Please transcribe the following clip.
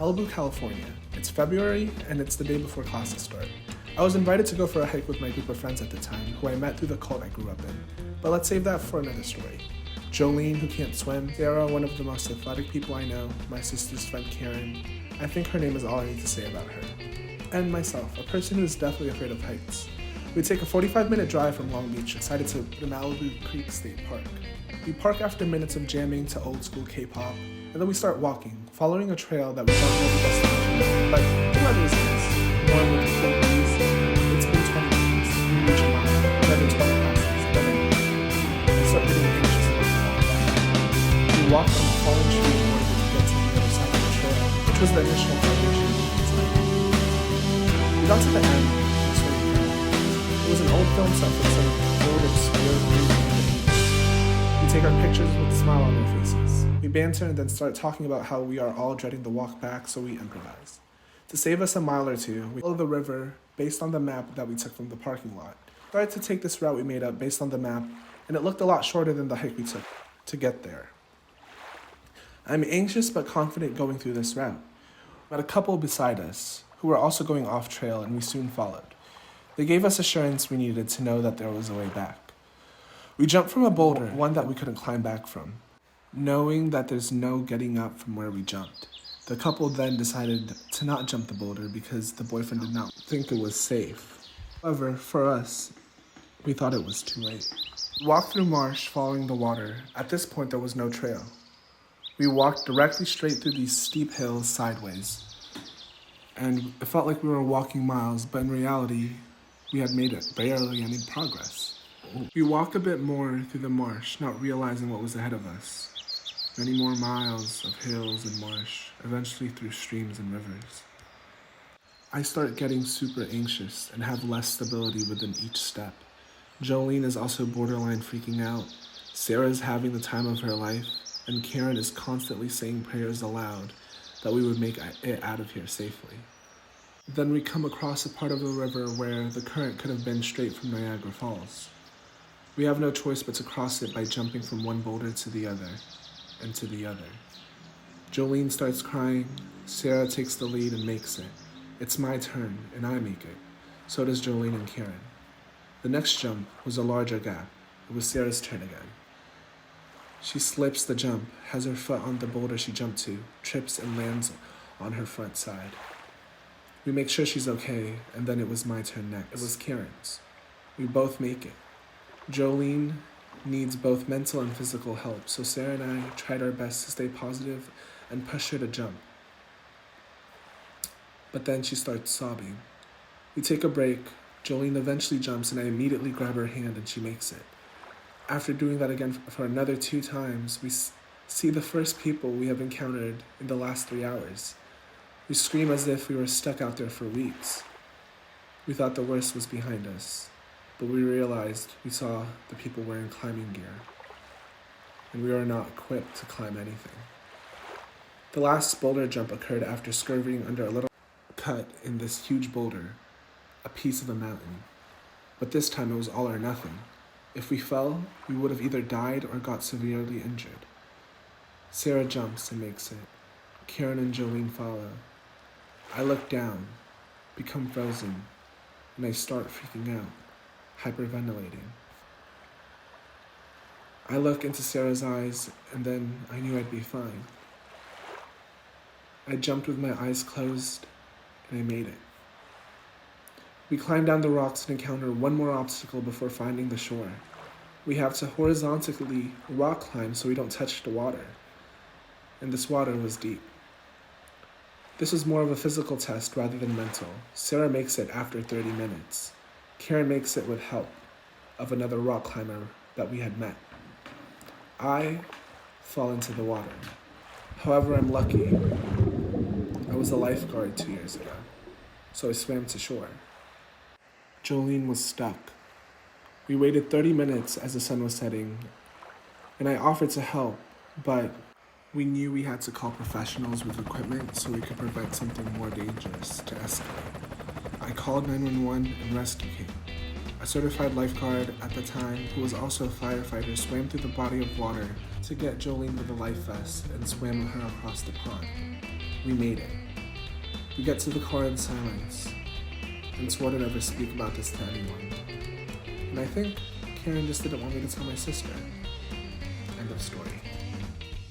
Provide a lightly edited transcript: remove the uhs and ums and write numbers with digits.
Malibu, California. It's February, and it's the day before classes start. I was invited to go for a hike with my group of friends at the time, who I met through the cult I grew up in. But let's save that for another story. Jolene, who can't swim, Sarah, one of the most athletic people I know, my sister's friend Karen, I think her name is all I need to say about her, and myself, a person who is deathly afraid of heights. We take a 45-minute drive from Long Beach, excited to the Malibu Creek State Park. We park after minutes of jamming to old school K-pop, and then we start walking, following a trail that we don't know the destination. But whoever is this, warm with a cool breeze, it's been 20 minutes, we reach a mile, another 20 passes, then I start getting anxious about falling back. We walked on a fallen tree in order to get to the other side of the trail, which was the initial foundation of the design. We got to the end, and so it was an old film set for some old obscure movie. We take our pictures with a smile on our faces. We banter and then start talking about how we are all dreading the walk back, so we improvise. To save us a mile or two, we follow the river based on the map that we took from the parking lot. We started to take this route we made up based on the map, and it looked a lot shorter than the hike we took to get there. I'm anxious but confident going through this route. We had a couple beside us who were also going off trail, and we soon followed. They gave us assurance we needed to know that there was a way back. We jumped from a boulder, one that we couldn't climb back from, knowing that there's no getting up from where we jumped. The couple then decided to not jump the boulder because the boyfriend did not think it was safe. However, for us, we thought it was too late. We walked through marsh following the water. At this point, there was no trail. We walked directly straight through these steep hills sideways. And it felt like we were walking miles, but in reality, we had made it barely any progress. We walked a bit more through the marsh, not realizing what was ahead of us. Many more miles of hills and marsh, eventually through streams and rivers. I start getting super anxious and have less stability within each step. Jolene is also borderline freaking out. Sarah is having the time of her life, and Karen is constantly saying prayers aloud that we would make it out of here safely. Then we come across a part of the river where the current could have been straight from Niagara Falls. We have no choice but to cross it by jumping from one boulder to the other, and to the other. Jolene starts crying, Sarah takes the lead and makes it. It's my turn, and I make it. So does Jolene and Karen. The next jump was a larger gap. It was Sarah's turn again. She slips the jump, has her foot on the boulder she jumped to, trips and lands on her front side. We make sure she's okay, and then it was my turn next. It was Karen's. We both make it. Jolene needs both mental and physical help, so Sarah and I tried our best to stay positive and push her to jump. But then she starts sobbing. We take a break, Jolene eventually jumps, and I immediately grab her hand and she makes it. After doing that again for another 2 times, we see the first people we have encountered in the last 3 hours. We scream as if we were stuck out there for weeks. We thought the worst was behind us. But we realized we saw the people wearing climbing gear, and we were not equipped to climb anything. The last boulder jump occurred after scurrying under a little cut in this huge boulder, a piece of the mountain. But this time it was all or nothing. If we fell, we would have either died or got severely injured. Sarah jumps and makes it. Karen and Jolene follow. I look down, become frozen, and I start freaking out. Hyperventilating. I look into Sarah's eyes, and then I knew I'd be fine. I jumped with my eyes closed, and I made it. We climb down the rocks and encounter one more obstacle before finding the shore. We have to horizontally rock climb so we don't touch the water, and this water was deep. This was more of a physical test rather than mental. Sarah makes it after 30 minutes. Karen makes it with help of another rock climber that we had met. I fall into the water. However, I'm lucky. I was a lifeguard 2 years ago, so I swam to shore. Jolene was stuck. We waited 30 minutes as the sun was setting, and I offered to help, but we knew we had to call professionals with equipment so we could prevent something more dangerous to escalate. I called 911 and rescue came. A certified lifeguard at the time, who was also a firefighter, swam through the body of water to get Jolene with a life vest and swam her across the pond. We made it. We get to the car in silence, and swore to never speak about this to anyone. And I think Karen just didn't want me to tell my sister. End of story.